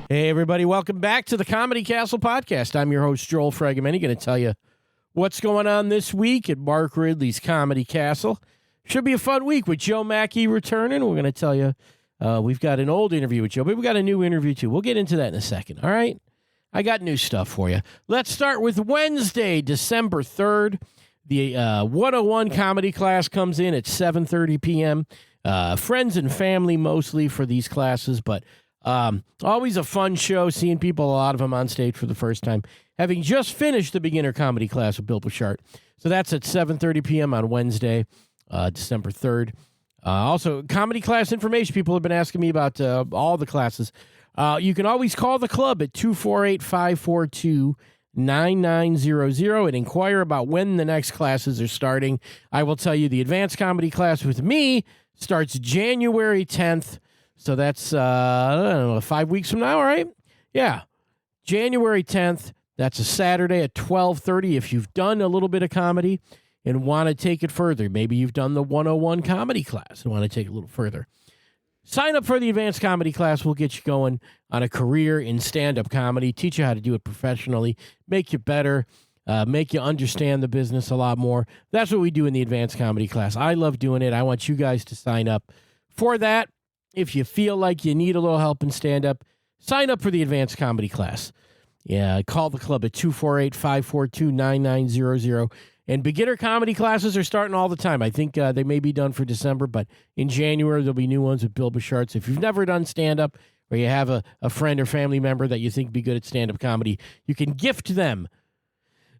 Hey, everybody. Welcome back to the Comedy Castle podcast. I'm your host, Joel Fragamenti, going to tell you what's going on this week at Mark Ridley's Comedy Castle. Should be a fun week with Joe Machi returning. We're going to tell you we've got an old interview with Joe, but we've got a new interview, too. We'll get into that in a second, all right? I got new stuff for you. Let's start with Wednesday, December 3rd. The 101 comedy class comes in at 7:30 p.m. Friends and family mostly for these classes, but always a fun show, seeing people, a lot of them on stage for the first time, having just finished the beginner comedy class with Bill Bouchard. So that's at 7:30 p.m. on Wednesday, December 3rd. Also, comedy class information. People have been asking me about all the classes. You can always call the club at 248-542-9900 and inquire about when the next classes are starting. I will tell you the advanced comedy class with me starts January 10th. So that's, I don't know, 5 weeks from now, right? Yeah. January 10th. That's a Saturday at 12:30. If you've done a little bit of comedy and want to take it further, maybe you've done the 101 comedy class and want to take it a little further, sign up for the advanced comedy class. We'll get you going on a career in stand-up comedy, teach you how to do it professionally, make you better, make you understand the business a lot more. That's what we do in the advanced comedy class. I love doing it. I want you guys to sign up for that. If you feel like you need a little help in stand-up, sign up for the advanced comedy class. Yeah, call the club at 248-542-9900. And beginner comedy classes are starting all the time. I think they may be done for December, but in January there'll be new ones with Bill Bouchard. So if you've never done stand-up or you have a friend or family member that you think would be good at stand-up comedy, you can gift them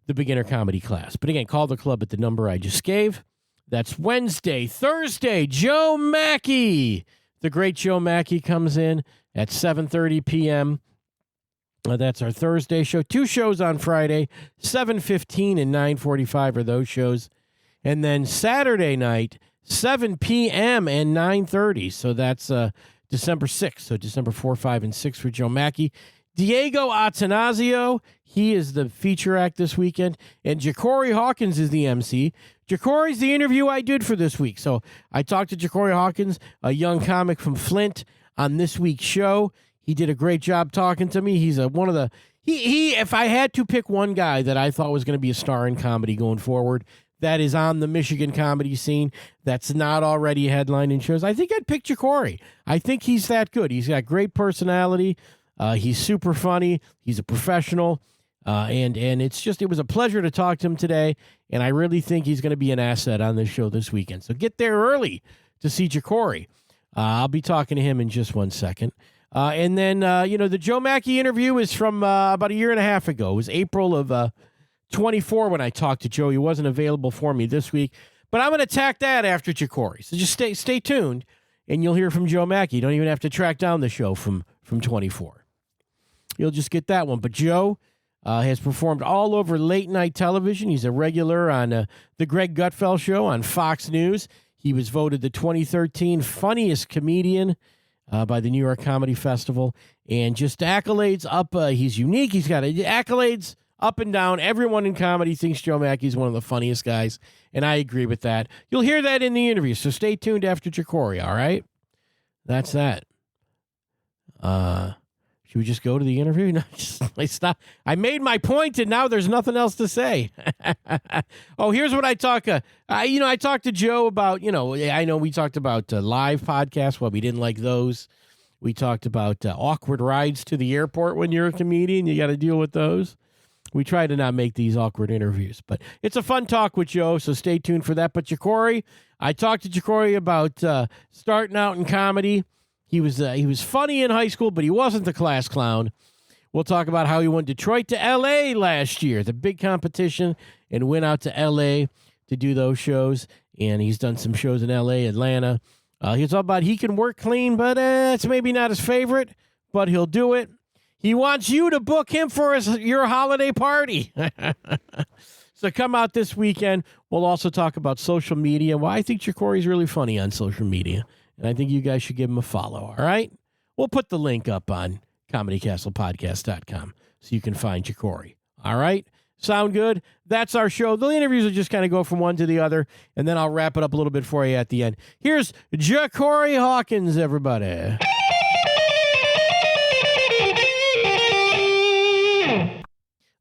the beginner comedy class. But again, call the club at the number I just gave. That's Wednesday. Thursday, Joe Machi. The great Joe Machi comes in at 7:30 p.m. That's our Thursday show. 2 shows on Friday, 7:15 and 9:45 are those shows. And then Saturday night, 7 p.m. and 9:30. So that's December 6th. So December 4, 5, and 6 for Joe Machi. Diego Atanasio, he is the feature act this weekend. And JeCorey Hawkins is the MC. JeCorey's the interview I did for this week. So I talked to JeCorey Hawkins, a young comic from Flint, on this week's show. He did a great job talking to me. He's one of the he. If I had to pick one guy that I thought was going to be a star in comedy going forward, that is on the Michigan comedy scene, that's not already headlining shows, I think I'd pick JeCorey. I think he's that good. He's got great personality. He's super funny. He's a professional. And it was a pleasure to talk to him today, and I really think he's going to be an asset on this show this weekend. So get there early to see JeCorey. I'll be talking to him in just 1 second. And then, the Joe Machi interview is from about a year and a half ago. It was April of 24 when I talked to Joe. He wasn't available for me this week, but I'm going to tack that after JeCorey. So just stay tuned, and you'll hear from Joe Machi. You don't even have to track down the show from 24. You'll just get that one. But Joe has performed all over late-night television. He's a regular on the Greg Gutfeld Show on Fox News. He was voted the 2013 funniest comedian by the New York Comedy Festival. And just accolades up. He's unique. He's got accolades up and down. Everyone in comedy thinks Joe Machi is one of the funniest guys, and I agree with that. You'll hear that in the interview, so stay tuned after JeCorey, all right? That's that. Should we just go to the interview? No, stop. I made my point, and now there's nothing else to say. Oh, here's what I talk. I talked to Joe about. I know we talked about live podcasts. Well, we didn't like those. We talked about awkward rides to the airport when you're a comedian. You got to deal with those. We try to not make these awkward interviews, but it's a fun talk with Joe. So stay tuned for that. But JeCorey, I talked to JeCorey about starting out in comedy. He was funny in high school, but he wasn't the class clown. We'll talk about how he went Detroit to L.A. last year, the big competition, and went out to L.A. to do those shows. And he's done some shows in L.A., Atlanta. He's all about he can work clean, but it's maybe not his favorite, but he'll do it. He wants you to book him for your holiday party. So come out this weekend. We'll also talk about social media. Well, I think JeCorey's really funny on social media. And I think you guys should give him a follow, all right? We'll put the link up on comedycastlepodcast.com so you can find JeCorey, all right? Sound good? That's our show. The interviews will just kind of go from one to the other, and then I'll wrap it up a little bit for you at the end. Here's JeCorey Hawkins, everybody.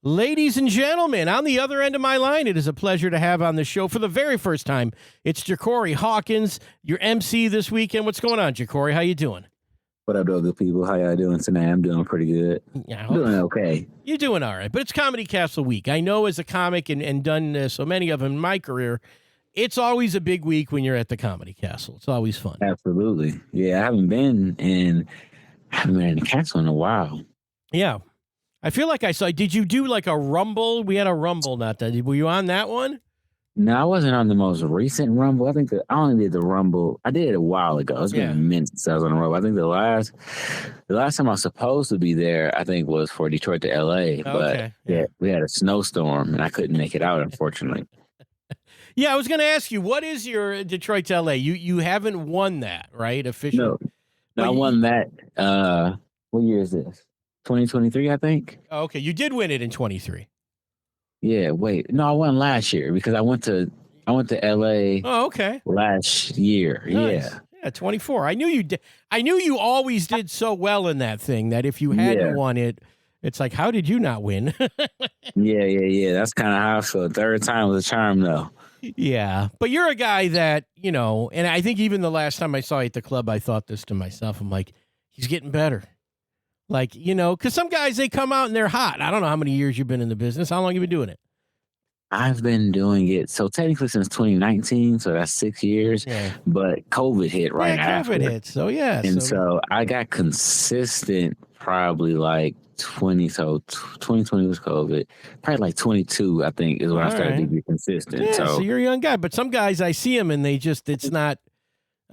Ladies and gentlemen, on the other end of my line, it is a pleasure to have on the show for the very first time. It's JeCorey Hawkins, your MC this weekend. What's going on, JeCorey? How you doing? What up, though, good people? How y'all doing tonight? I'm doing pretty good. Yeah, I'm doing okay. You're doing all right, but it's Comedy Castle week. I know as a comic and done so many of them in my career, it's always a big week when you're at the Comedy Castle. It's always fun. Absolutely. Yeah, I haven't been in the castle in a while. Yeah. I feel like I saw, did you do like a Rumble? We had a Rumble, not that. Were you on that one? No, I wasn't on the most recent Rumble. I think I only did the Rumble. I did it a while ago. It's been a minute since I was on a Rumble. I think the last time I was supposed to be there, I think was for Detroit to LA. But yeah, we had a snowstorm and I couldn't make it out, unfortunately. Yeah, I was going to ask you, what is your Detroit to LA? You haven't won that, right? Officially? No, I won that. What year is this? 2023, I think. Oh, okay, you did win it in 23. Yeah, wait. No, I won last year because I went to LA. Oh, okay. Last year. Nice. Yeah, 24. I knew you did. I knew you always did so well in that thing that if you hadn't won it, it's like, how did you not win? Yeah. That's kind of how I feel. Third time was a charm, though. Yeah, but you're a guy that, and I think even the last time I saw you at the club, I thought this to myself. I'm like, he's getting better. Like, because some guys, they come out and they're hot. I don't know how many years you've been in the business. How long have you been doing it? I've been doing it, so technically since 2019, so that's 6 years. Yeah. But COVID hit right after. COVID hit, so yeah. And so I got consistent probably like 2020 was COVID. Probably like 22, I think, is when I started to be consistent. Yeah, so you're a young guy. But some guys, I see them and they just, it's not,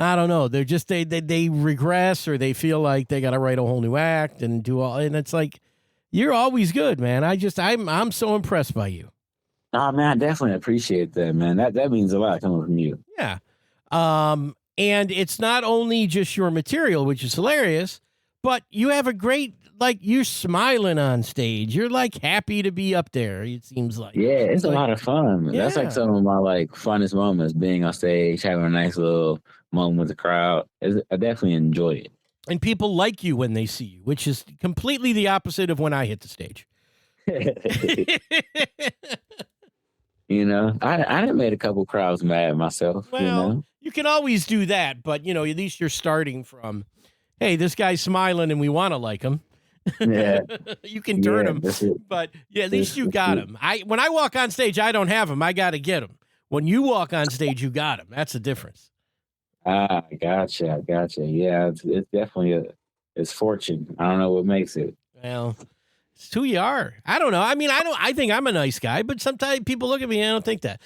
I don't know. They're just, they regress or they feel like they got to write a whole new act and do all, and it's like, you're always good, man. I'm so impressed by you. Oh, man, I definitely appreciate that, man. That means a lot coming from you. Yeah. And it's not only just your material, which is hilarious, but you have a great, like, you're smiling on stage. You're like happy to be up there, it seems like. Yeah, it's a lot of fun. Yeah. That's like some of my like funnest moments, being on stage, having a nice little moment with the crowd. I definitely enjoy it. And people like you when they see you, which is completely the opposite of when I hit the stage. I done made a couple crowds mad myself. Well, you can always do that, but at least you're starting from, hey, this guy's smiling and we want to like him. Yeah, you can turn him, but at least you got him. When I walk on stage, I don't have him. I got to get him. When you walk on stage, you got him. That's the difference. Gotcha. Yeah, it's definitely it's fortune. I don't know what makes it. Well, it's who you are. I don't know. I mean, I think I'm a nice guy, but sometimes people look at me and I don't think that.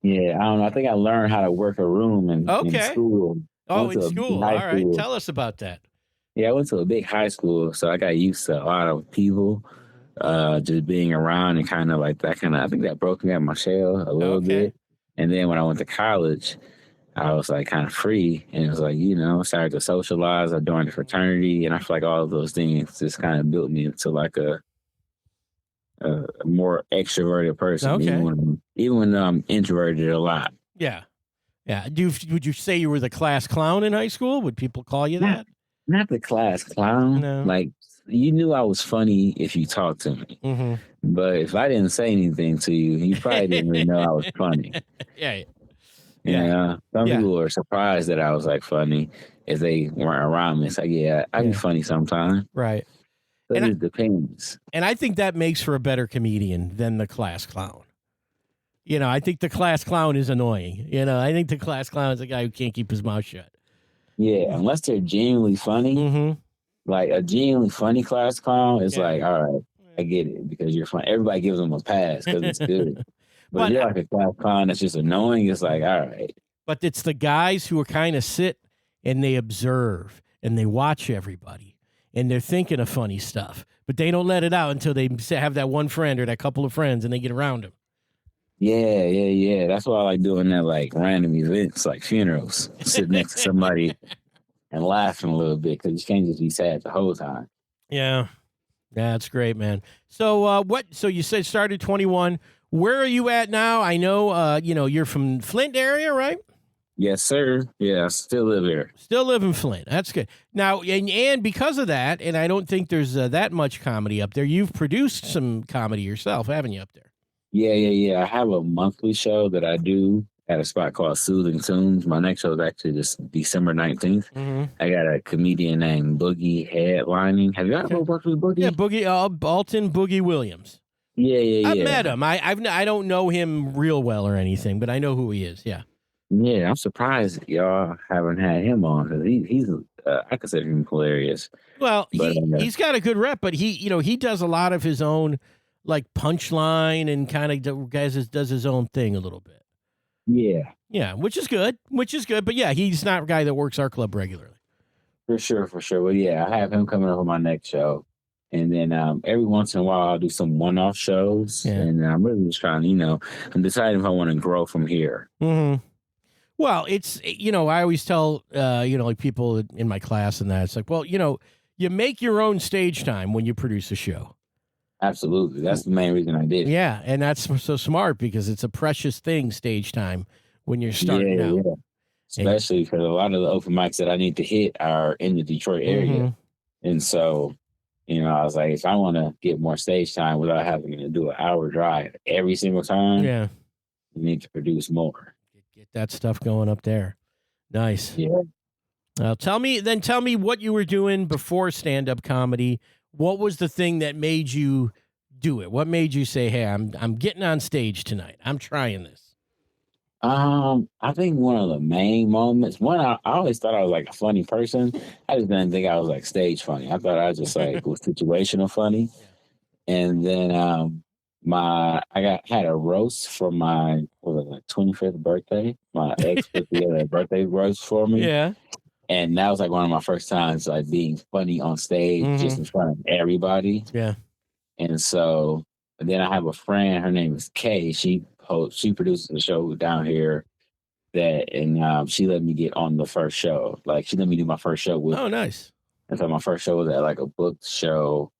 Yeah, I don't know. I think I learned how to work a room in school. Oh, in school. All right. Tell us about that. Yeah, I went to a big high school, so I got used to a lot of people, just being around and kind of like that I think that broke me out of my shell a little bit. And then when I went to college, I was like kind of free, and it was like, started to socialize. I joined a fraternity, and I feel like all of those things just kind of built me into like a more extroverted person, even when I'm introverted a lot. Yeah. Would you say you were the class clown in high school? Would people call you that? Not the class clown. No. Like, you knew I was funny if you talked to me. Mm-hmm. But if I didn't say anything to you, you probably didn't really know I was funny. Yeah. Some people were surprised that I was like funny if they weren't around me. It's like, I be funny sometimes. Right. So it depends. And I think that makes for a better comedian than the class clown. I think the class clown is annoying. I think the class clown is a guy who can't keep his mouth shut. Yeah, unless they're genuinely funny. Mm-hmm. Like a genuinely funny class clown is like, all right, I get it because you're funny. Everybody gives them a pass because it's good. But if you're like a class clown that's just annoying, it's like, all right. But it's the guys who are kind of sit and they observe and they watch everybody and they're thinking of funny stuff, but they don't let it out until they have that one friend or that couple of friends and they get around them. Yeah. That's why I like doing that, like random events, like funerals, sitting next to somebody and laughing a little bit because you can't just be sad the whole time. Yeah. Yeah, that's great, man. So so you said started 21. Where are you at now? I know you're from Flint area, right? Yes, sir. Yeah, I still live here. Still live in Flint. That's good. Now, and because of that, and I don't think there's that much comedy up there, you've produced some comedy yourself, haven't you, up there? Yeah. I have a monthly show that I do at a spot called Soothing Tunes. My next show is actually just December 19th. Mm-hmm. I got a comedian named Boogie headlining. Have you ever worked with Boogie? Yeah, Boogie Alton Boogie Williams. Yeah. I've met him. I don't know him real well or anything, but I know who he is. Yeah. Yeah, I'm surprised y'all haven't had him on because he's I consider him hilarious. Well, But he's got a good rep, but he does a lot of his own like punchline and kind of does his own thing a little bit. Yeah, which is good. But yeah, he's not a guy that works our club regularly. for sure. Well, yeah, I have him coming up on my next show, and then every once in a while I'll do some one-off shows, Yeah. and I'm really just trying I'm deciding if I want to grow from here. Mm-hmm. Well, it's, I always tell, like people in my class and that, it's like, well, you make your own stage time when you produce a show. Absolutely. That's the main reason I did it. Yeah. And that's so smart because it's a precious thing, stage time, when you're starting out. Yeah. Especially because a lot of the open mics that I need to hit are in the Detroit area. Mm-hmm. And so, I was like, if I want to get more stage time without having to do an hour drive every single time, Yeah. you need to produce more. Get that stuff going up there. Nice. Yeah. Tell me what you were doing before stand-up comedy. What was the thing that made you do it? What made you say, "Hey, I'm getting on stage tonight. I'm trying this." I think one of the main moments. I always thought I was like a funny person. I just didn't think I was like stage funny. I thought I was just like was situational funny. And then had a roast for my 25th birthday. My ex put together a birthday roast for me. Yeah. And that was like one of my first times like being funny on stage, just in front of everybody. Yeah. And so then I have a friend, her name is Kay. She produces a show down here and she let me get on the first show. Like she let me do my first show with. Oh, nice. And so my first show was at like a booked show.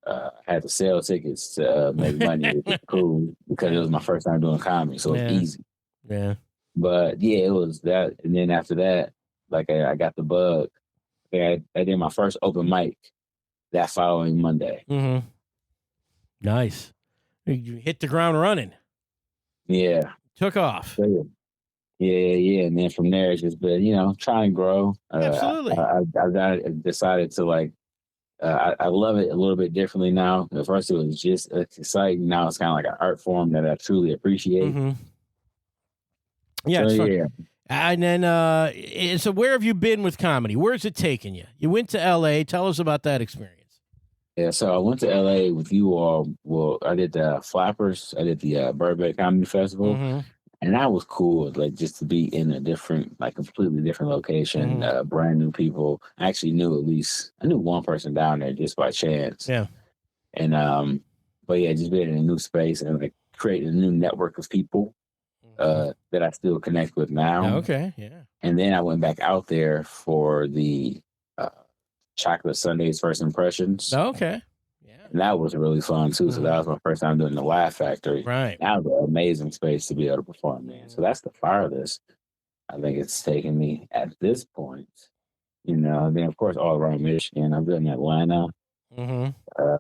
I had to sell tickets to make money, which was cool because it was my first time doing comedy, so it was easy. Yeah. But yeah, it was that. And then after that, like I got the bug. I did my first open mic that following Monday. Mm-hmm. Nice. You hit the ground running. Yeah. Took off. Yeah. And then from there, it's just been, trying to grow. Absolutely. I decided to like, I love it a little bit differently now. At first, it was just exciting. Now it's kind of like an art form that I truly appreciate. Mm-hmm. Yeah, it's fun. Yeah. And then, so where have you been with comedy? Where's it taken you? You went to L.A. Tell us about that experience. Yeah, so I went to L.A. with you all. Well, I did the Flappers. I did the Burbank Comedy Festival. Mm-hmm. And that was cool, like just to be in a different, like completely different location, brand new people. I actually knew one person down there just by chance. Yeah. And, but yeah, just being in a new space and like creating a new network of people that I still connect with now. Okay, yeah. And then I went back out there for the Chocolate Sundays First Impressions. Okay. And that was really fun too. So that was my first time doing the Laugh Factory. Right. That was an amazing space to be able to perform in. So that's the farthest I think it's taken me at this point. And then of course all around Michigan. I've been in Atlanta. Mm-hmm.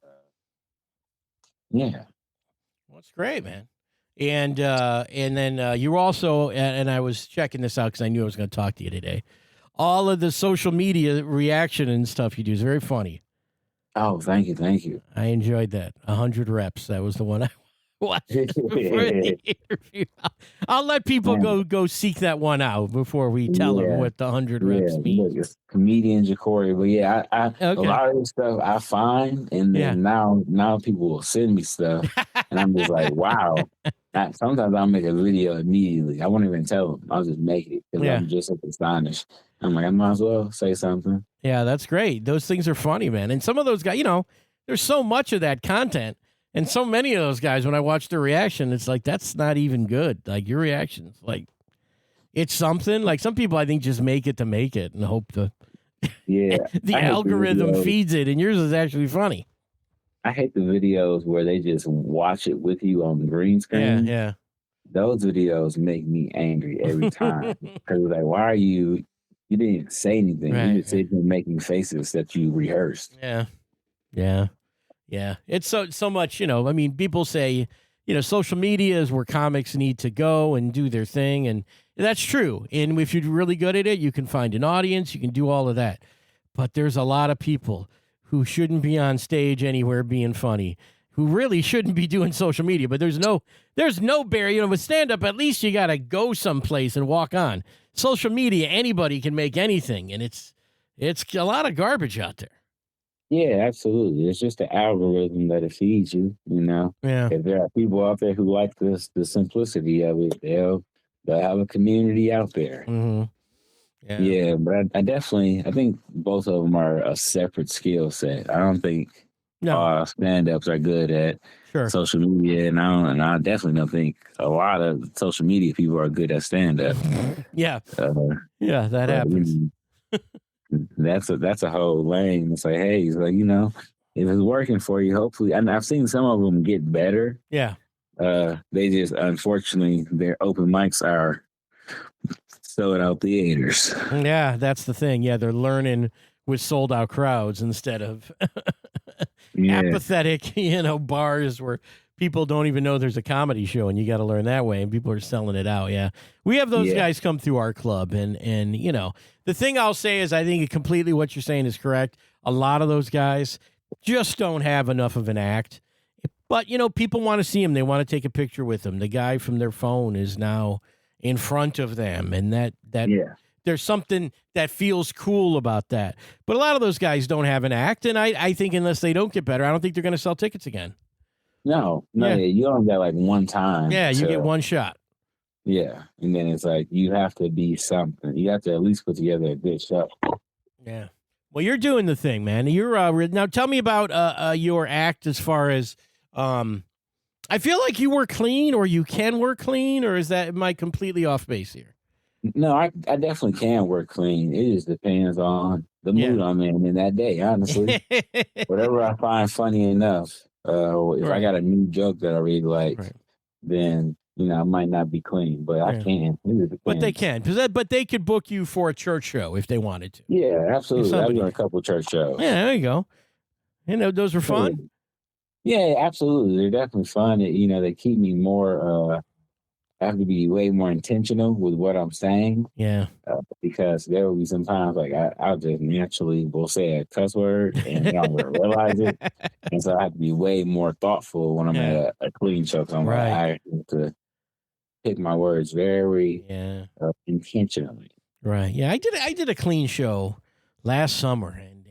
Yeah. Well, that's great, man. And then you also, and I was checking this out because I knew I was going to talk to you today. All of the social media reaction and stuff you do is very funny. Oh, thank you. I enjoyed that. 100 reps. That was the one I watched before the interview. I'll let people go seek that one out before we tell them what the 100 reps means. Look, it's comedian JeCorey, but yeah, a lot of this stuff I find, and then now people will send me stuff, and I'm just like, wow. Sometimes I'll make a video immediately. I won't even tell them. I'll just make it because I'm just astonished. I'm like, I might as well say something. Yeah, that's great. Those things are funny, man. And some of those guys, there's so much of that content. And so many of those guys, when I watch their reaction, it's like, that's not even good. Like, your reaction's like, it's something. Like, some people, I think, just make it to make it and hope the the algorithm feeds it. And yours is actually funny. I hate the videos where they just watch it with you on the green Yeah, screen. yeah. Those videos make me angry every time because like, why are you? You didn't even say anything. You Right, just right. sitting there making faces that you rehearsed. Yeah, yeah, yeah. It's so much, I mean, people say, social media is where comics need to go and do their thing, and that's true. And if you're really good at it, you can find an audience, you can do all of that. But there's a lot of people who shouldn't be on stage anywhere being funny, who really shouldn't be doing social media. But there's no barrier. With stand up, at least you got to go someplace and walk on. Social media, anybody can make anything, and it's a lot of garbage out there. Yeah, absolutely. It's just the algorithm that it feeds you. Yeah. If there are people out there who like the simplicity of it, they'll have a community out there. Mm-hmm. Yeah. Yeah, but I think both of them are a separate skill set. I don't think No. stand-ups are good at Sure. social media, and I definitely don't think a lot of social media people are good at stand-up. Yeah. Uh, Yeah, that but, happens. that's a whole lane. It's like, hey, it's like, if it's working for you, hopefully. And I've seen some of them get better. Yeah. They just, unfortunately, their open mics are sold out theaters. Yeah, that's the thing. Yeah, they're learning with sold out crowds instead of apathetic, bars where people don't even know there's a comedy show, and you got to learn that way, and people are selling it out. Yeah, we have those guys come through our club, and the thing I'll say is I think completely what you're saying is correct. A lot of those guys just don't have enough of an act, but people want to see them. They want to take a picture with them. The guy from their phone is now in front of them, and that there's something that feels cool about that. But a lot of those guys don't have an act, and I think unless they don't get better, I don't think they're going to sell tickets again. No, Yeah. You only got like one time. Yeah, you get one shot. Yeah, and then it's like you have to be something. You have to at least put together a good show. Yeah. Well, you're doing the thing, man. You're now. Tell me about your act as far as I feel like you work clean, or you can work clean, or am I completely off base here? No, I definitely can work clean. It just depends on the mood I'm in that day, honestly. Whatever I find funny enough. If I got a new joke that I really like, then, I might not be clean, but I can. But they can. But they could book you for a church show if they wanted to. Yeah, absolutely. I've done a couple church shows. Yeah, there you go. Those were fun. Yeah, absolutely. They're definitely fun. They keep me more. I have to be way more intentional with what I'm saying. Yeah. Because there will be some times like I'll just naturally will say a cuss word and I don't realize it. And so I have to be way more thoughtful when I'm at a clean show. So I'm like, I have to pick my words very intentionally. Right. Yeah. I did a clean show last summer, and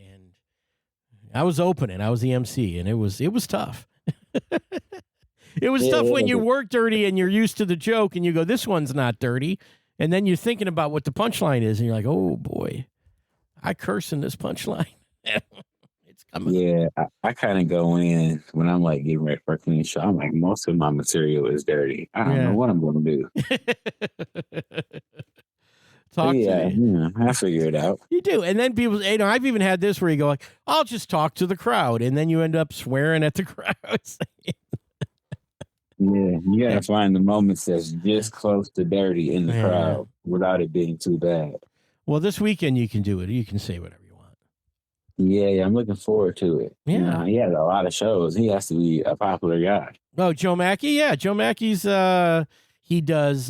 I was opening. I was the MC, and it was tough. It was tough when you work dirty and you're used to the joke, and you go, "This one's not dirty," and then you're thinking about what the punchline is, and you're like, "Oh boy, I curse in this punchline." It's coming. Yeah, I kind of go in when I'm like getting ready for a clean show. I'm like, most of my material is dirty. I don't know what I'm going to do. Talk to me. I figure it out. You do. And then people, I've even had this where you go like, I'll just talk to the crowd. And then you end up swearing at the crowd. Yeah, you got to find the moments that's just close to dirty in the crowd without it being too bad. Well, this weekend you can do it. You can say whatever you want. Yeah, I'm looking forward to it. Yeah. He has a lot of shows. He has to be a popular guy. Oh, Joe Machi? Yeah, Joe Machi's, he does,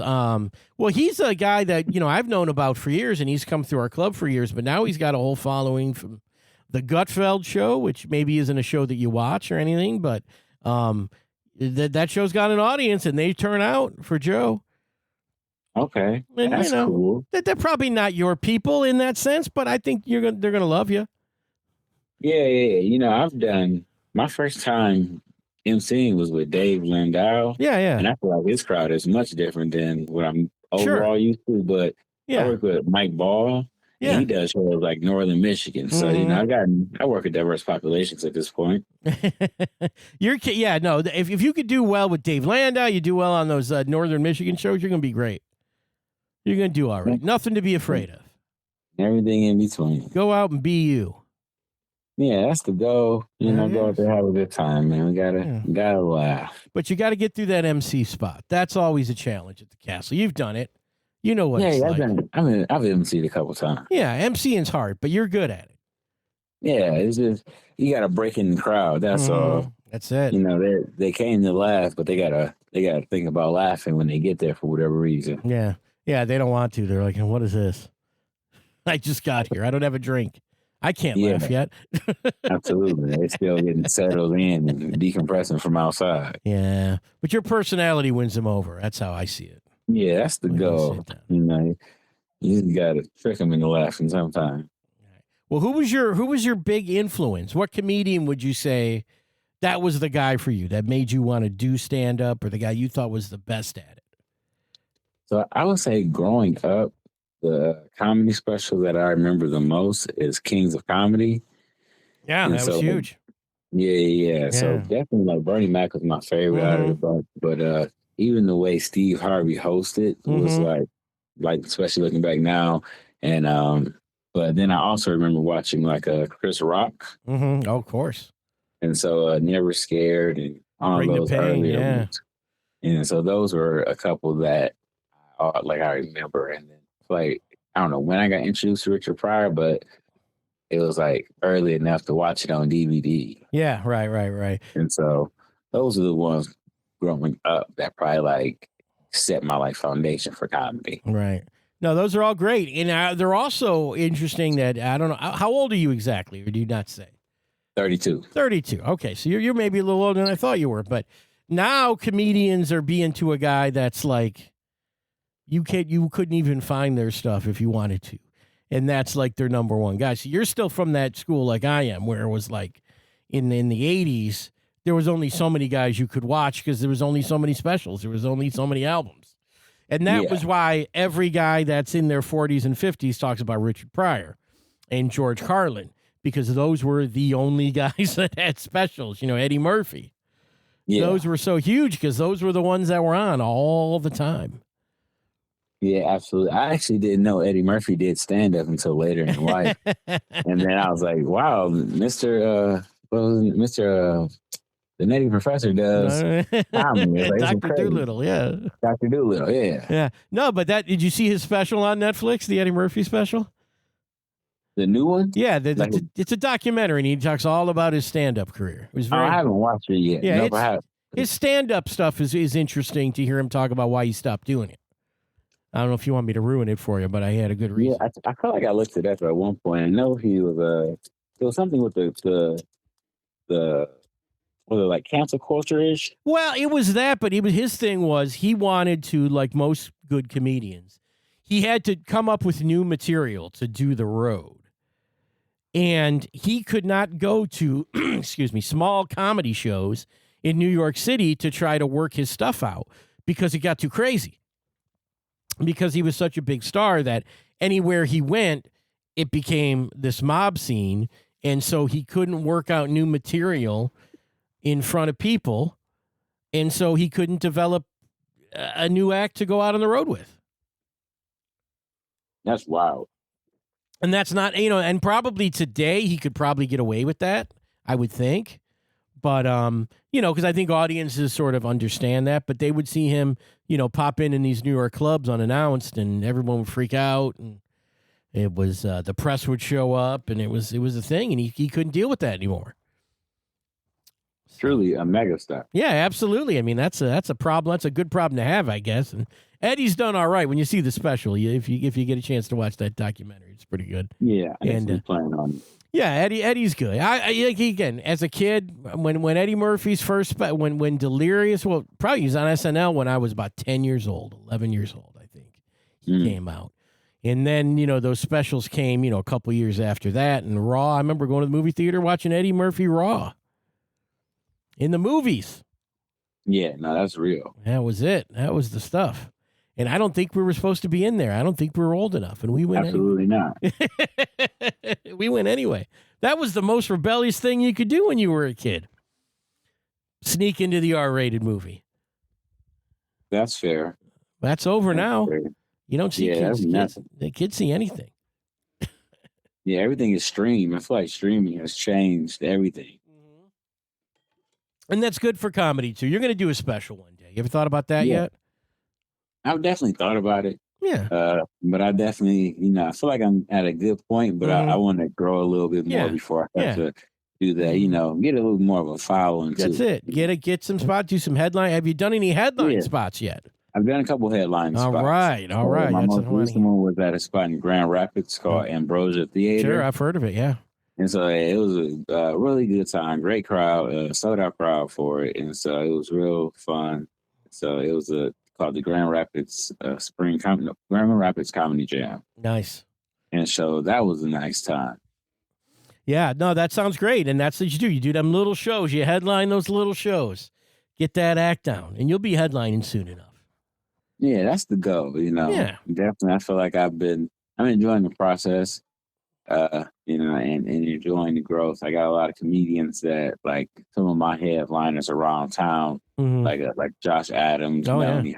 he's a guy that, I've known about for years, and he's come through our club for years, but now he's got a whole following from the Gutfeld show, which maybe isn't a show that you watch or anything, but that show's got an audience, and they turn out for Joe. Okay, and, that's cool. They're probably not your people in that sense, but I think they're gonna love you. Yeah. I've done my first time MCing was with Dave Landau. Yeah. And I feel like his crowd is much different than what I'm overall used to. But I work with Mike Ball. Yeah. And he does shows like Northern Michigan. So, I work with diverse populations at this point. If you could do well with Dave Landau, you do well on those Northern Michigan shows, you're going to be great. You're going to do all right. Nothing to be afraid of. Everything in between. Go out and be you. Yeah, that's the goal. Go out there, have a good time, man. We gotta laugh. But you got to get through that MC spot. That's always a challenge at the castle. You've done it. You know what it's Yeah, like. I've emceed a couple times. Yeah, MCing's hard, but you're good at it. Yeah, it's just you gotta break in the crowd. That's all. That's it. They came to laugh, but they gotta think about laughing when they get there for whatever reason. Yeah. Yeah, they don't want to. They're like, what is this? I just got here. I don't have a drink. I can't laugh yet. Absolutely. They're still getting settled in and decompressing from outside. Yeah. But your personality wins them over. That's how I see it. Yeah, that's the goal. You just gotta trick them into laughing sometime. Well, who was your big influence? What comedian would you say that was the guy for you that made you want to do stand up, or the guy you thought was the best at it? So I would say growing up, the comedy special that I remember the most is Kings of Comedy. Yeah, that was huge. Yeah. So definitely like Bernie Mac was my favorite out of the bunch. But even the way Steve Harvey hosted was like especially looking back now. And but then I also remember watching like Chris Rock. Mm-hmm. Oh, of course. And so Never Scared and all Bring those the Pain, earlier ones. And so those were a couple that I remember. And then like I don't know when I got introduced to Richard Pryor, but it was like early enough to watch it on DVD. Yeah, right. And so those are the ones growing up that probably like set my like foundation for comedy. Right. No, those are all great. And they're also interesting that, I don't know, how old are you exactly, or do you not say? 32. 32. Okay, so you're maybe a little older than I thought you were. But now comedians are being to a guy that's like, you couldn't even find their stuff if you wanted to. And that's like their number one guy. So you're still from that school like I am, where it was like in the 80s, there was only so many guys you could watch because there was only so many specials. There was only so many albums. And that was why every guy that's in their 40s and 50s talks about Richard Pryor and George Carlin, because those were the only guys that had specials. Eddie Murphy. Yeah. Those were so huge because those were the ones that were on all the time. Yeah, absolutely. I actually didn't know Eddie Murphy did stand up until later in life. And then I was like, wow, Mr. The Nutty Professor does comedy. Like, Dr. Doolittle, yeah. Dr. Doolittle, yeah. Yeah. No, but did you see his special on Netflix, the Eddie Murphy special? The new one? Yeah, it's a documentary, and he talks all about his stand-up career. It was I haven't watched it yet. Yeah, no, I haven't. His stand-up stuff is interesting to hear him talk about why he stopped doing it. I don't know if you want me to ruin it for you, but I had a good reason. Yeah, I felt like I looked it up at one point. I know he was there was something with the like cancel culture-ish. Well, it was that, but his thing was he wanted to, like most good comedians, he had to come up with new material to do the road. And he could not go to, small comedy shows in New York City to try to work his stuff out because it got too crazy. Because he was such a big star that anywhere he went, it became this mob scene. And so he couldn't work out new material in front of people. And so he couldn't develop a new act to go out on the road with. That's wild. And that's not, and probably today he could probably get away with that, I would think. But, because I think audiences sort of understand that, but they would see him, pop in these New York clubs unannounced, and everyone would freak out, and it was the press would show up, and it was a thing, and he couldn't deal with that anymore. Truly a megastar. Yeah, absolutely. I mean, that's a problem. That's a good problem to have, I guess. And Eddie's done all right when you see the special. If you get a chance to watch that documentary, it's pretty good. Yeah, and plan on it. Yeah, Eddie's good. I again, as a kid, when Eddie Murphy's first, when Delirious, well, probably he was on SNL when I was about 10 years old, 11 years old, I think, he came out. And then, those specials came, a couple years after that. And Raw, I remember going to the movie theater watching Eddie Murphy Raw in the movies. Yeah, no, that's real. That was it. That was the stuff. And I don't think we were supposed to be in there. I don't think we were old enough. And we went Absolutely not. We went anyway. That was the most rebellious thing you could do when you were a kid. Sneak into the R-rated movie. That's fair. That's over now. Fair. You don't see kids. The kids see anything. Yeah, everything is streamed. I feel like streaming has changed everything. And that's good for comedy, too. You're going to do a special one day. You ever thought about that Yeah, yet? I've definitely thought about it. Yeah. But I definitely, I feel like I'm at a good point, but I want to grow a little bit more before I have to do that. Get a little more of a following. That's it. Get some spots, do some headline. Have you done any headline spots yet? I've done a couple headline spots. All right. My most recent one was at a spot in Grand Rapids called Ambrosia Theater. Sure, I've heard of it. Yeah. And so it was a really good time, great crowd, sold out crowd for it, and so it was real fun. So it was called the Grand Rapids Grand Rapids Comedy Jam. Nice. And so that was a nice time. Yeah, no, that sounds great, and that's what you do. You do them little shows. You headline those little shows. Get that act down, and you'll be headlining soon enough. Yeah, that's the goal. Yeah. Definitely. I feel like I'm enjoying the process. And enjoying the growth. I got a lot of comedians that like some of my headliners around town, like Josh Adams, Melanie. Yeah.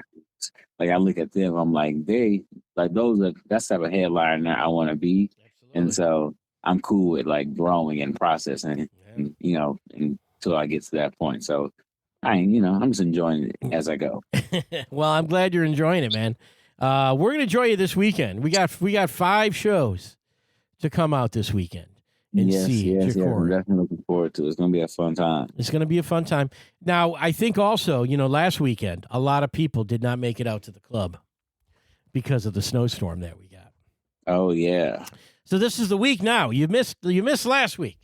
Like I look at them, I'm like that's the type of headliner I want to be. Absolutely. And so I'm cool with like growing and processing, until I get to that point. So I'm just enjoying it as I go. Well, I'm glad you're enjoying it, man. We're gonna enjoy you this weekend. We got 5 shows to come out this weekend and see JeCorey. I'm definitely looking forward to it. It's going to be a fun time. It's going to be a fun time. Now, I think also, last weekend, a lot of people did not make it out to the club because of the snowstorm that we got. Oh, yeah. So this is the week now. You missed last week.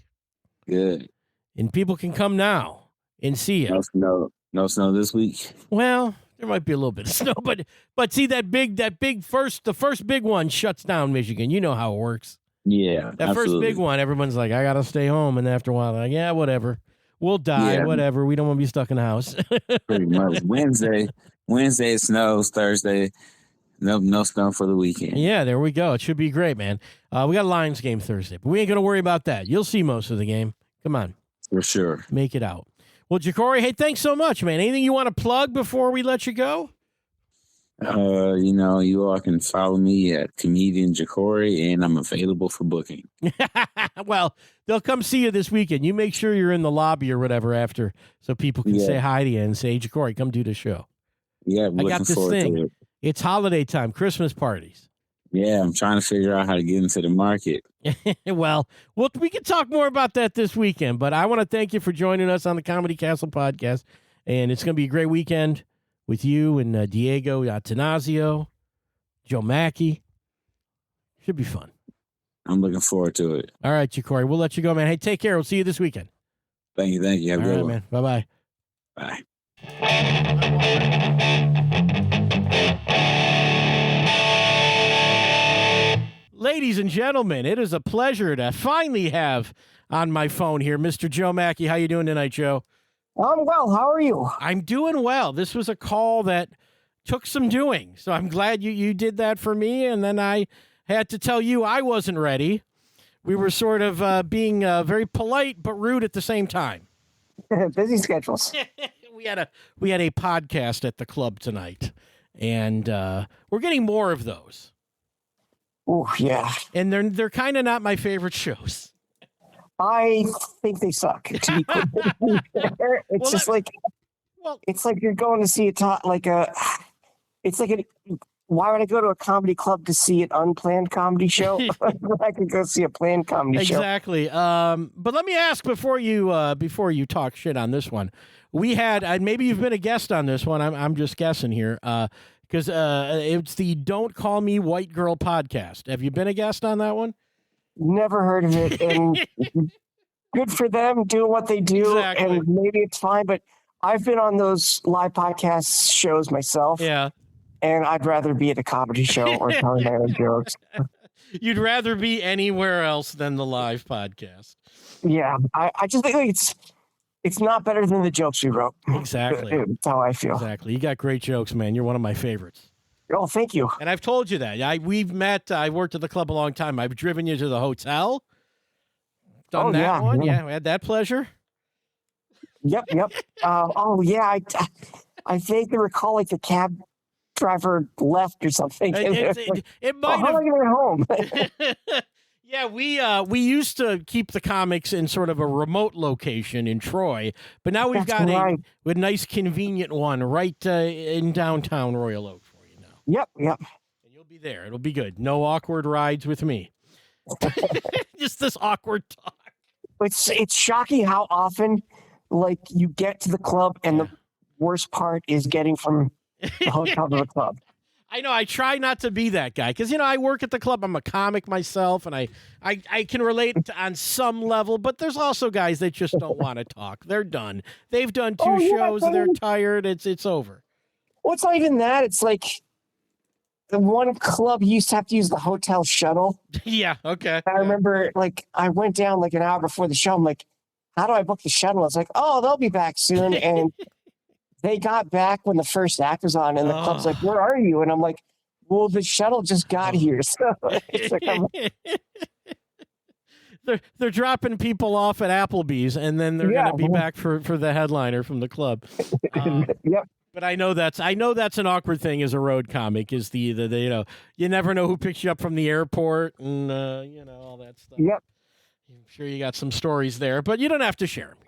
Good. And people can come now and see it. No snow this week? Well, there might be a little bit of snow, but see the first big one shuts down Michigan. You know how it works. Yeah, that absolutely. First big one, everyone's like, I got to stay home. And after a while, like, yeah, whatever. We'll die, whatever. We don't want to be stuck in the house. Pretty much. Wednesday it snows. Thursday, no snow for the weekend. Yeah, there we go. It should be great, man. We got a Lions game Thursday, but we ain't going to worry about that. You'll see most of the game. Come on. For sure. Make it out. Well, JeCorey, hey, thanks so much, man. Anything you want to plug before we let you go? You all can follow me at comedian JeCorey, and I'm available for booking. Well, they'll come see you this weekend. You make sure you're in the lobby or whatever after, so people can say hi to you and say, JeCorey, come do the show. Yeah, I got this thing. It's holiday time, Christmas parties. Yeah, I'm trying to figure out how to get into the market. Well, we can talk more about that this weekend, but I want to thank you for joining us on the Comedy Castle podcast, and it's going to be a great weekend with you and Diego Atanasio, Joe Machi. Should be fun. I'm looking forward to it. All right, JeCorey, we'll let you go, man. Hey, take care. We'll see you this weekend. Thank you. Have a good one. Man. Bye-bye. Bye. Ladies and gentlemen, it is a pleasure to finally have on my phone here Mr. Joe Machi. How you doing tonight, Joe? I'm well. How are you? I'm doing well. This was a call that took some doing, so I'm glad you did that for me, and then I had to tell you I wasn't ready. We were sort of being very polite but rude at the same time. Busy schedules. We had a podcast at the club tonight, and we're getting more of those. Oh, yeah. And they're kind of not my favorite shows. I think they suck. To be fair. It's it's like you're going to see why would I go to a comedy club to see an unplanned comedy show? I could go see a planned comedy show. Exactly. But let me ask before you talk shit on this one. We had maybe you've been a guest on this one. I'm just guessing here because it's the Don't Call Me White Girl podcast. Have you been a guest on that one? Never heard of it, and good for them doing what they do, exactly. And maybe it's fine. But I've been on those live podcast shows myself, yeah, and I'd rather be at a comedy show or telling my own jokes. You'd rather be anywhere else than the live podcast. Yeah, I just think it's not better than the jokes we wrote. Exactly, that's how I feel. Exactly, you got great jokes, man. You're one of my favorites. Oh, thank you. And I've told you that. We've met. I worked at the club a long time. I've driven you to the hotel. Done that one. Yeah, we had that pleasure. Yep. I vaguely recall like the cab driver left or something. It might how am I going home? Yeah, we used to keep the comics in sort of a remote location in Troy, but now we've got a nice, convenient one right in downtown Royal Oak for you now. Yep. And you'll be there. It'll be good. No awkward rides with me. Just this awkward talk. It's shocking how often, like, you get to the club and the worst part is getting from the hotel to the club. I know. I try not to be that guy because, I work at the club. I'm a comic myself, and I can relate on some level, but there's also guys that just don't want to talk. They're done. They've done two shows. They're tired. It's over. Well, it's not even that. It's like the one club used to have to use the hotel shuttle. Yeah, okay. I remember, like, I went down like an hour before the show. I'm like, how do I book the shuttle? I was like, oh, they'll be back soon. And they got back when the first act was on, and the club's like, where are you? And I'm like, well, the shuttle just got here. So it's like, they're dropping people off at Applebee's, and then they're going to be back for the headliner from the club. Yep. But I know that's an awkward thing as a road comic is the you never know who picks you up from the airport and all that stuff. Yep. I'm sure you got some stories there, but you don't have to share them.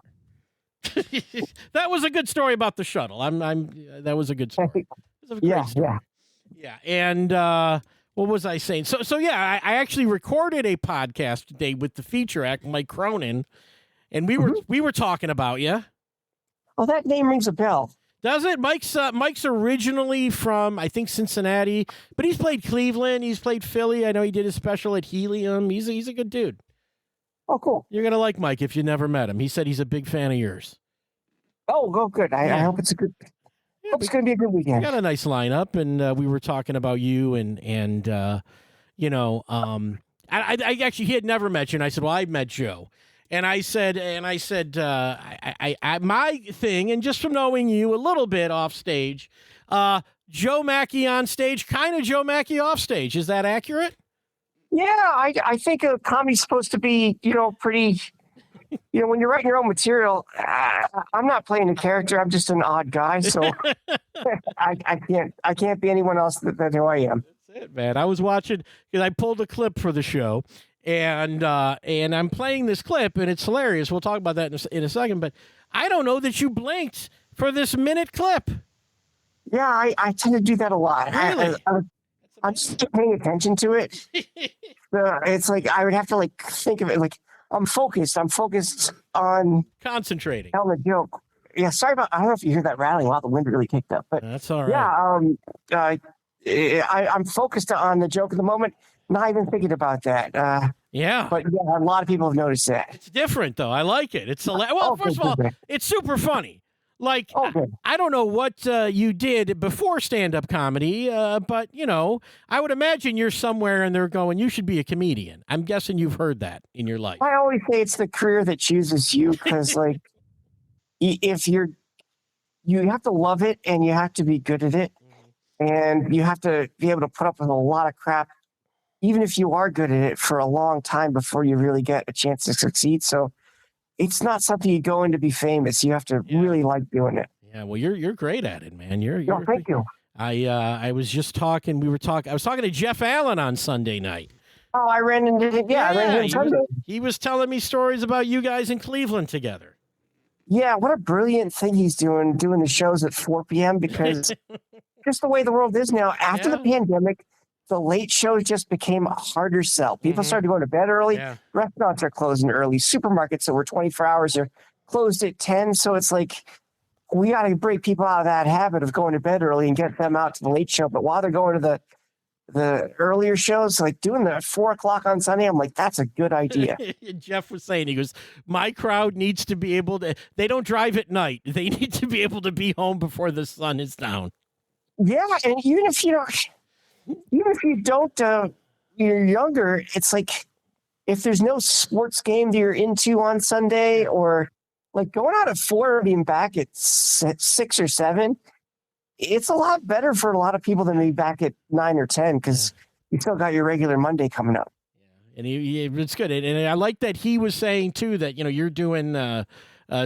That was a good story about the shuttle. That was a good story. It was a great story. Yeah. And what was I saying? So yeah, I actually recorded a podcast today with the feature act, Mike Cronin, and we were talking about you. Oh, that name rings a bell. Does it? Mike's originally from, I think, Cincinnati, but he's played Cleveland. He's played Philly. I know he did a special at Helium. He's a good dude. Oh, cool. You're going to like Mike if you never met him. He said he's a big fan of yours. Oh, good. I hope it's hope it's going to be a good weekend. We got a nice lineup, and we were talking about you, and I actually, he had never met you, and I said, well, I met Joe. And I said, my thing, and just from knowing you a little bit off stage, Joe Machi on stage, kind of Joe Machi off stage. Is that accurate? Yeah, I think a comedy's supposed to be, pretty, when you're writing your own material, I'm not playing a character. I'm just an odd guy. So I can't be anyone else than who I am. That's it, man. I was watching, because I pulled a clip for the show, and I'm playing this clip, and it's hilarious. We'll talk about that in a second, but I don't know that you blinked for this minute clip. Yeah, I tend to do that a lot. Really? I'm just paying attention to it. It's like I would have to think of it like I'm focused. I'm focused on concentrating on the joke. Yeah, sorry about. I don't know if you hear that rattling. Wow, the wind really kicked up. But that's all right. Yeah, I'm focused on the joke at the moment. Not even thinking about that. Yeah, but yeah, a lot of people have noticed that. It's different though. I like it. It's first of all, it's super funny. Like, I don't know what you did before stand-up comedy, but, I would imagine you're somewhere and they're going, you should be a comedian. I'm guessing you've heard that in your life. I always say it's the career that chooses you because, if you have to love it and you have to be good at it and you have to be able to put up with a lot of crap, even if you are good at it for a long time before you really get a chance to succeed. So, it's not something you go in to be famous. You have to really like doing it. Yeah, well, you're great at it, man. Thank you. I was just talking. I was talking to Jeff Allen on Sunday night. Oh, I ran into him. Yeah, I ran into him Sunday. He was telling me stories about you guys in Cleveland together. Yeah, what a brilliant thing he's doing the shows at 4 p.m. because just the way the world is now. After the pandemic, the late shows just became a harder sell. People started going to bed early. Yeah. Restaurants are closing early. Supermarkets that were 24 hours are closed at 10. So it's like we got to break people out of that habit of going to bed early and get them out to the late show. But while they're going to the earlier shows, like doing the 4 o'clock on Sunday, I'm like, that's a good idea. Jeff was saying, he goes, my crowd needs to be able to, they don't drive at night. They need to be able to be home before the sun is down. Yeah. And even if you don't, you're younger, it's like if there's no sports game that you're into on Sunday or like going out at 4 and being back at 6 or 7, it's a lot better for a lot of people than be back at 9 or 10 because you still got your regular Monday coming up. Yeah. And it's good. And I like that he was saying, too, that, you're doing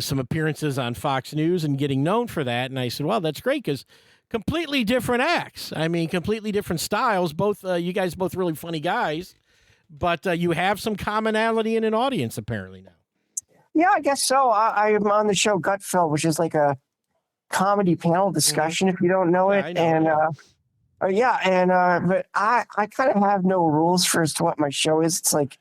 some appearances on Fox News and getting known for that. And I said, well, that's great because completely different acts. I mean, completely different styles. Both you guys, both really funny guys. but you have some commonality in an audience apparently now. Yeah, I guess so. I'm on the show Gutfeld, which is like a comedy panel discussion, if you don't know it. I know, But I kind of have no rules as to what my show is. It's like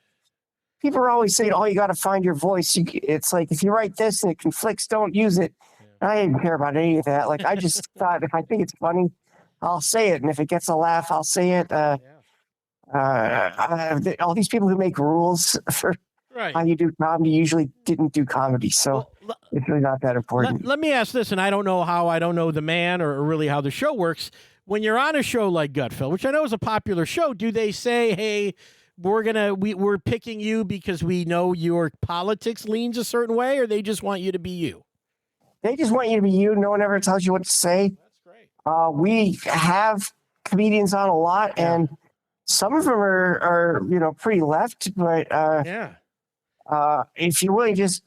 people are always saying, "Oh, you got to find your voice." It's like if you write this and it conflicts, don't use it. I didn't care about any of that. Like I just thought if I think it's funny, I'll say it, and if it gets a laugh, I'll say it. All these people who make rules for how you do comedy usually didn't do comedy, so it's really not that important. Let me ask this, and I don't know the man or really how the show works. When you're on a show like Gutfeld, which I know is a popular show, do they say, "Hey, we're picking you because we know your politics leans a certain way," or they just want you to be you? They just want you to be you. No one ever tells you what to say. That's great. We have comedians on a lot, and some of them are pretty left, but if you really just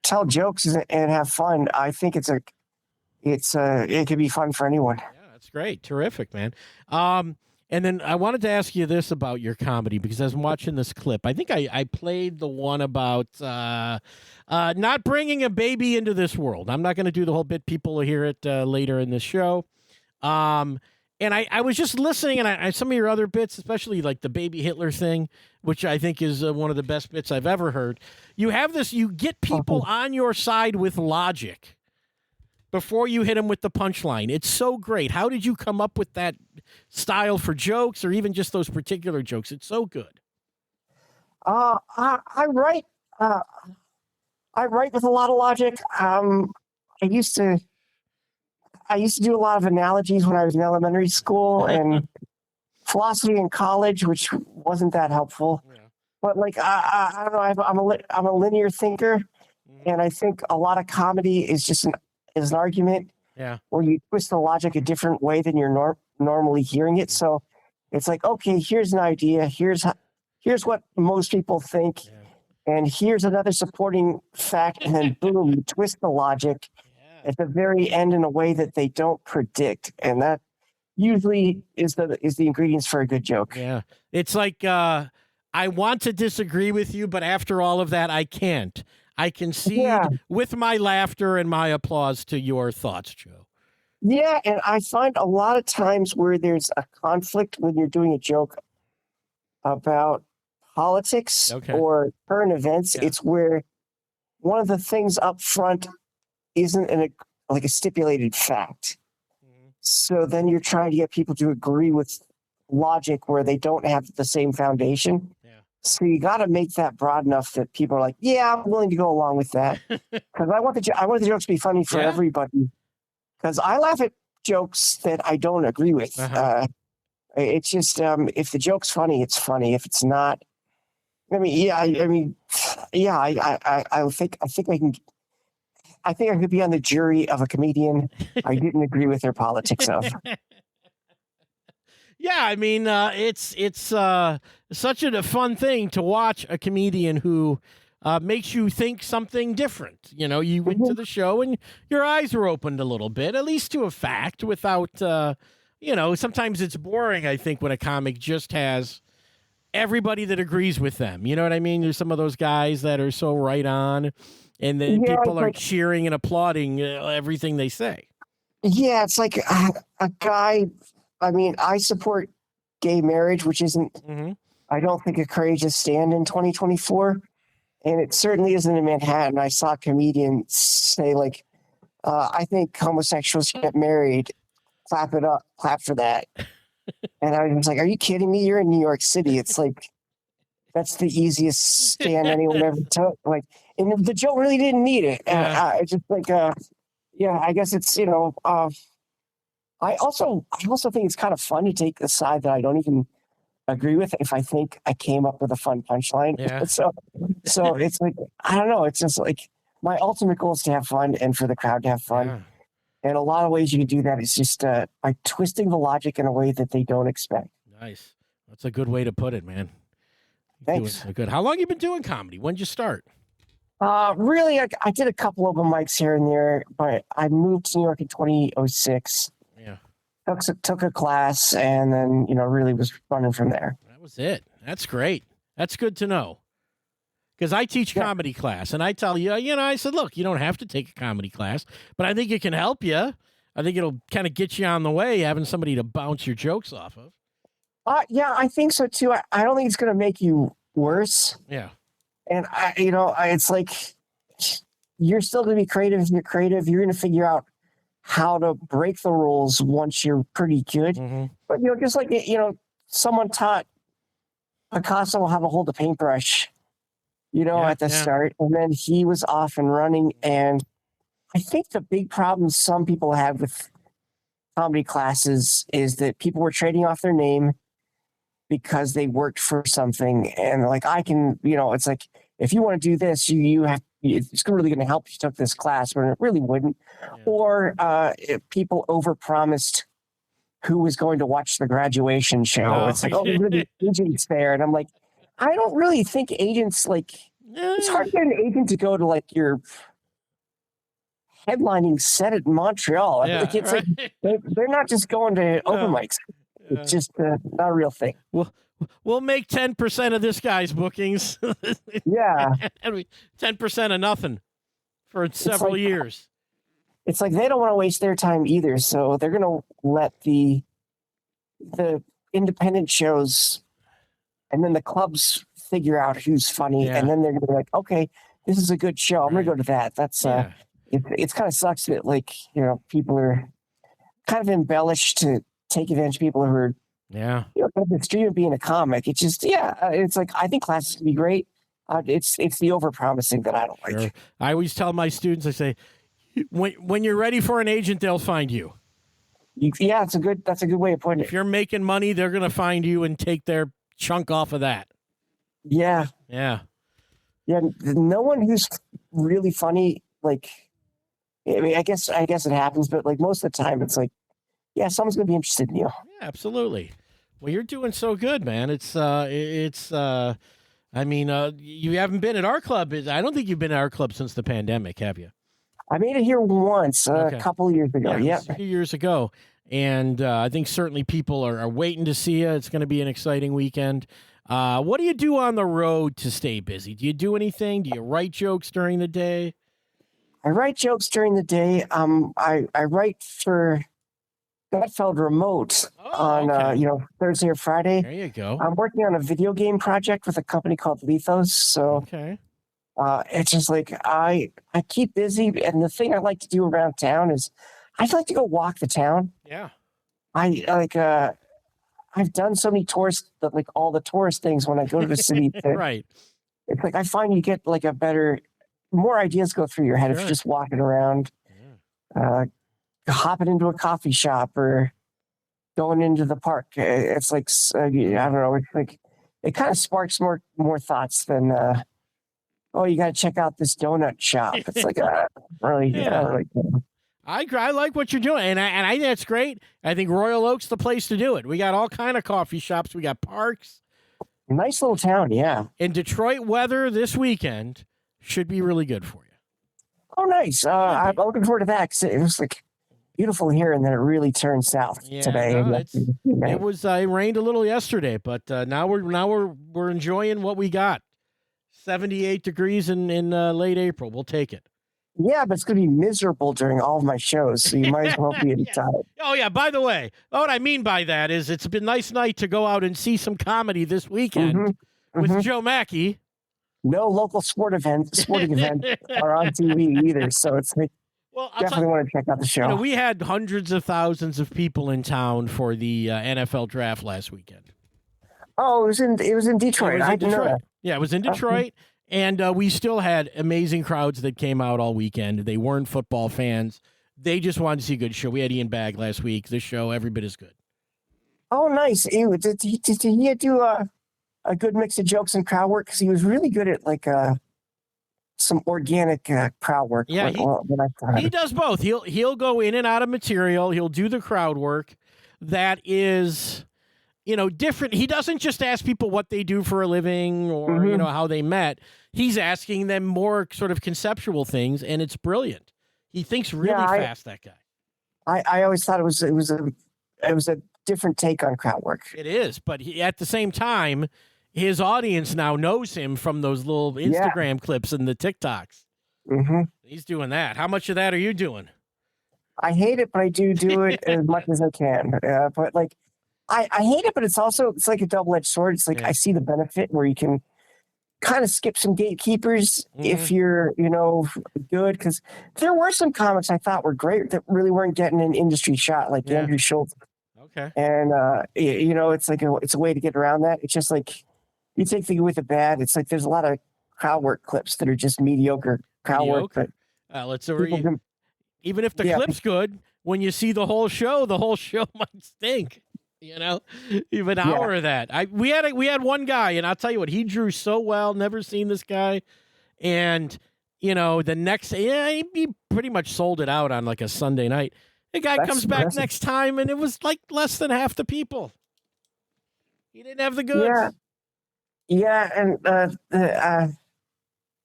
tell jokes and have fun, I think it could be fun for anyone. Yeah, that's great. Terrific, man. And then I wanted to ask you this about your comedy, because as I'm watching this clip, I think I played the one about not bringing a baby into this world. I'm not going to do the whole bit. People will hear it later in the show. And I was just listening, and some of your other bits, especially like the baby Hitler thing, which I think is one of the best bits I've ever heard. You have this, you get people on your side with logic before you hit them with the punchline. It's so great. How did you come up with that style for jokes, or even just those particular jokes? It's so good. I write with a lot of logic. I used to do a lot of analogies when I was in elementary school and philosophy in college, which wasn't that helpful. Yeah. But like I don't know, I'm a linear thinker, and I think a lot of comedy is just an argument where you twist the logic a different way than you're normally hearing it. So it's like, okay, here's an idea, here's what most people think, and here's another supporting fact, and then boom, you twist the logic at the very end in a way that they don't predict, and that usually is the ingredients for a good joke. Yeah, it's like I want to disagree with you, but after all of that, I can't. I concede with my laughter and my applause to your thoughts, Joe. Yeah, and I find a lot of times where there's a conflict when you're doing a joke about politics or current events, it's where one of the things up front isn't like a stipulated fact. So then you're trying to get people to agree with logic where they don't have the same foundation. So you got to make that broad enough that people are like, yeah, I'm willing to go along with that. Because I want the jokes to be funny for everybody. Because I laugh at jokes that I don't agree with. It's just if the joke's funny, it's funny. If it's not, I think I could be on the jury of a comedian I didn't agree with their politics of. Yeah, I mean, it's such a fun thing to watch a comedian who makes you think something different. You know, you went to the show and your eyes were opened a little bit, at least to a fact, without, sometimes it's boring, I think, when a comic just has everybody that agrees with them. You know what I mean? There's some of those guys that are so right on, and then people are cheering and applauding everything they say. Yeah, it's like a guy. I mean, I support gay marriage, which isn't, I don't think, a courageous stand in 2024. And it certainly isn't in Manhattan. I saw a comedian say, like, I think homosexuals get married. Clap it up. Clap for that. And I was like, are you kidding me? You're in New York City. It's like, that's the easiest stand anyone ever took. Like, and the joke really didn't need it. And it's just like, I guess it's, I also think it's kind of fun to take the side that I don't even agree with if I think I came up with a fun punchline. Yeah. So it's like, I don't know. It's just like my ultimate goal is to have fun and for the crowd to have fun. Yeah. And a lot of ways you can do that is just by twisting the logic in a way that they don't expect. Nice. That's a good way to put it, man. Thanks. Good. How long you been doing comedy? When did you start? Really, I did a couple open mics here and there, but I moved to New York in 2006. Took a class and then, really was running from there. That was it. That's great. That's good to know. Because I teach comedy class, and I tell you, I said, look, you don't have to take a comedy class, but I think it can help you. I think it'll kind of get you on the way, having somebody to bounce your jokes off of. Yeah, I think so too. I don't think it's going to make you worse. Yeah. And it's like you're still going to be creative. If you're creative, you're going to figure out how to break the rules once you're pretty good. Mm-hmm. But just like someone taught Picasso how to hold a paintbrush, at the start, and then he was off and running. And I think the big problem some people have with comedy classes is that people were trading off their name because they worked for something, and like I can, it's like if you want to do this, you have. It's really going to help if you took this class, but it really wouldn't. Yeah. Or if people overpromised who was going to watch the graduation show. Oh. It's like, there's going to be agents there, and I'm like, I don't really think agents it's hard to get an agent to go to like your headlining set at Montreal. Yeah, it's right. like they're not just going to open mics. It's just not a real thing. We'll make 10% of this guy's bookings. Yeah. 10% of nothing for several years. It's like they don't want to waste their time either, so they're going to let the independent shows and then the clubs figure out who's funny, and then they're going to be like, okay, this is a good show. I'm going to go to that. That's it's kind of sucks that people are kind of embellished to take advantage of people who are the stream of being a comic. It's just it's like I think classes can be great. It's the overpromising that I don't like. I always tell my students, I say, when you're ready for an agent, they'll find you. Yeah, that's a good way of putting it. If you're making money, they're going to find you and take their chunk off of that. Yeah. Yeah. Yeah. No one who's really funny, like, I mean, I guess it happens, but like most of the time it's like, someone's going to be interested in you. Yeah, absolutely. Well, you're doing so good, man. I mean, you haven't been at our club. I don't think you've been at our club since the pandemic, have you? I made it here once a couple of years ago. Yeah, a few years ago. And I think certainly people are waiting to see you. It's going to be an exciting weekend. What do you do on the road to stay busy? Do you do anything? Do you write jokes during the day? I write jokes during the day. I write for Gutfeld Remote on Thursday or Friday. There you go. I'm working on a video game project with a company called Lethos. So it's just like I keep busy, and the thing I like to do around town is I like to go walk the town. Yeah. I've done so many tourist all the tourist things when I go to the city. Right. It's like I find you get like more ideas go through your head if you're just walking around. Yeah. Hopping into a coffee shop or going into the park. It's like, I don't know. It's like, it kind of sparks more thoughts than, you got to check out this donut shop. It's like, really, I like what you're doing, and I think that's great. I think Royal Oak's the place to do it. We got all kind of coffee shops. We got parks. Nice little town, yeah. And Detroit weather this weekend should be really good for you. Oh, nice. I'm looking forward to that because it was like beautiful here, and then it really turned south today. It rained a little yesterday, but now we're enjoying what we got. 78 degrees in late April. We'll take it. Yeah, but it's going to be miserable during all of my shows, so you might as well be inside. Oh, yeah. By the way, what I mean by that is it's been a nice night to go out and see some comedy this weekend with Joe Machi. No local sporting events are on TV either, so it's like, definitely want to check out the show. We had hundreds of thousands of people in town for the NFL draft last weekend. Oh, it was in Detroit. I didn't know that. Yeah, it was in Detroit. And we still had amazing crowds that came out all weekend. They weren't football fans. They just wanted to see a good show. We had Ian Bagg last week. This show, every bit is good. Oh, nice. Did he do a good mix of jokes and crowd work? Because he was really good at some organic crowd work. Yeah, he does both. He'll go in and out of material. He'll do the crowd work. That is, different. He doesn't just ask people what they do for a living or, how they met. He's asking them more sort of conceptual things, and it's brilliant. He thinks really fast, that guy. I always thought it was a different take on crowd work. It is, but at the same time, his audience now knows him from those little Instagram clips and the TikToks. Mm-hmm. He's doing that. How much of that are you doing? I hate it, but I do it as much as I can. But like, I hate it, but it's like a double-edged sword. It's like I see the benefit where you can kind of skip some gatekeepers if you're, good. Because there were some comics I thought were great that really weren't getting an industry shot, like Andrew Schultz. Okay. And it's like it's a way to get around that. It's just like you take the good with the bad. It's like there's a lot of crowd work clips that are just mediocre crowd work. But even if the clip's good, when you see the whole show might stink. Even an hour of that. We had one guy, and I'll tell you what, he drew so well. Never seen this guy, and the next, he pretty much sold it out on like a Sunday night. The guy comes back next time, and it was like less than half the people. He didn't have the goods. Yeah, and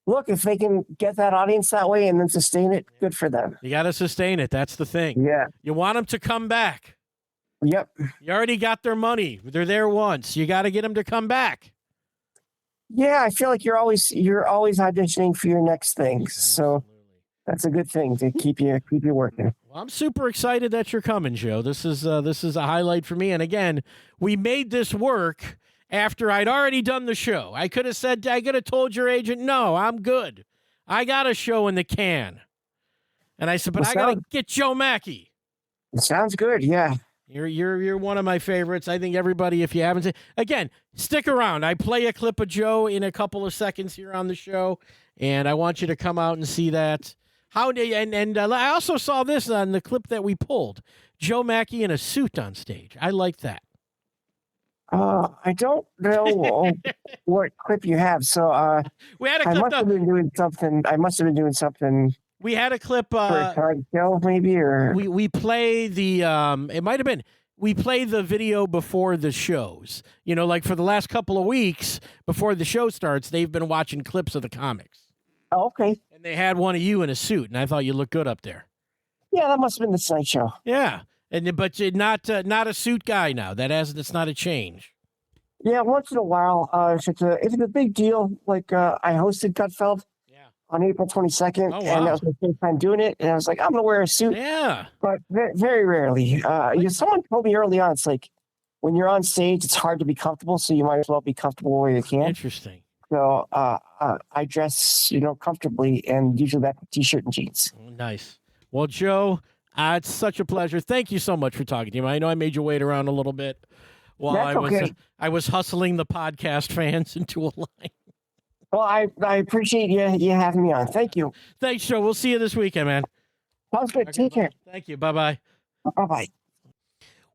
look, if they can get that audience that way and then sustain it, good for them. You got to sustain it. That's the thing. Yeah, you want them to come back. Yep. You already got their money. They're there once. You got to get them to come back. Yeah, I feel like you're always auditioning for your next thing. So that's a good thing to keep you working. Well, I'm super excited that you're coming, Joe. This is a highlight for me. And again, we made this work after I'd already done the show. I could have told your agent, no, I'm good. I got a show in the can. And I said, but I got to get Joe Machi. It sounds good. Yeah. You're one of my favorites. I think everybody, if you haven't seen, again, stick around. I play a clip of Joe in a couple of seconds here on the show, and I want you to come out and see that. I also saw this on the clip that we pulled. Joe Machi in a suit on stage. I like that. I don't know what clip you have. So we had a clip. I must have been doing something. We had a clip. For a card show, maybe, or we play the. It might have been. We play the video before the shows. Like for the last couple of weeks before the show starts, they've been watching clips of the comics. Oh, okay. And they had one of you in a suit, and I thought you looked good up there. Yeah, that must have been the Tonight Show. Yeah, but you're not a suit guy now. That's not a change. Yeah, once in a while, if it's a big deal, like I hosted Gutfeld. On April 22nd, and that was my first time doing it. And I was like, I'm going to wear a suit. Yeah. But very, very rarely. Someone told me early on, it's like, when you're on stage, it's hard to be comfortable, so you might as well be comfortable where you can. Interesting. So I dress, comfortably, and usually that's a T-shirt and jeans. Nice. Well, Joe, it's such a pleasure. Thank you so much for talking to me. I know I made you wait around a little bit while I was hustling the podcast fans into a line. Well, I appreciate you having me on. Thank you. Thanks, Joe. We'll see you this weekend, man. Sounds good. Take care. Thank you. Bye-bye. Bye-bye.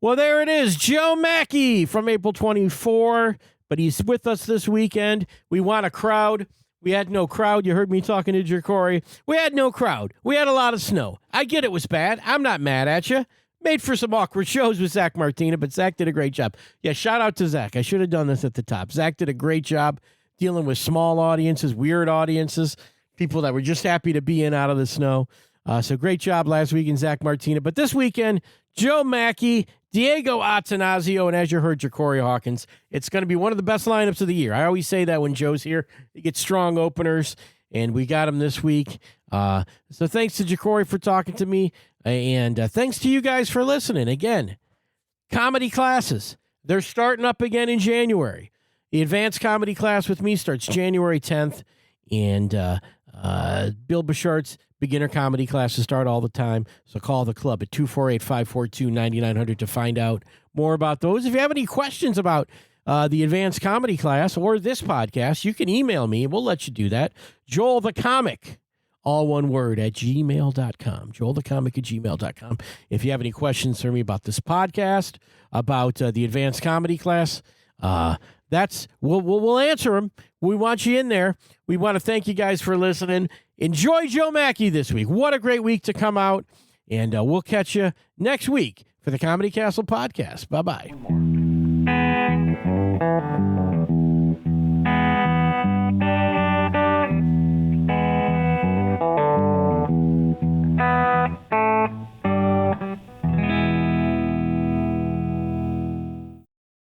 Well, there it is. Joe Machi from April 24, but he's with us this weekend. We want a crowd. We had no crowd. You heard me talking to JeCorey. We had no crowd. We had a lot of snow. I get it was bad. I'm not mad at you. Made for some awkward shows with Zach Martina, but Zach did a great job. Yeah, shout out to Zach. I should have done this at the top. Zach did a great job dealing with small audiences, weird audiences, people that were just happy to be in out of the snow. So great job last week in Zach Martina. But this weekend, Joe Machi, Diego Atanasio, and as you heard, JeCorey Hawkins. It's going to be one of the best lineups of the year. I always say that when Joe's here. He gets strong openers, and we got him this week. So thanks to JeCorey for talking to me, and thanks to you guys for listening. Again, comedy classes, they're starting up again in January. The advanced comedy class with me starts January 10th, and Bill Bouchard's beginner comedy classes start all the time. So call the club at 248-542-9900 to find out more about those. If you have any questions about the advanced comedy class or this podcast, you can email me. We'll let you do that. Joel the Comic, all one word, at gmail.com. joelthecomic@gmail.com. If you have any questions for me about this podcast, about the advanced comedy class, we'll answer them. We want you in there. We want to thank you guys for listening. Enjoy Joe Machi this week. What a great week to come out. And we'll catch you next week for the Comedy Castle podcast. Bye-bye.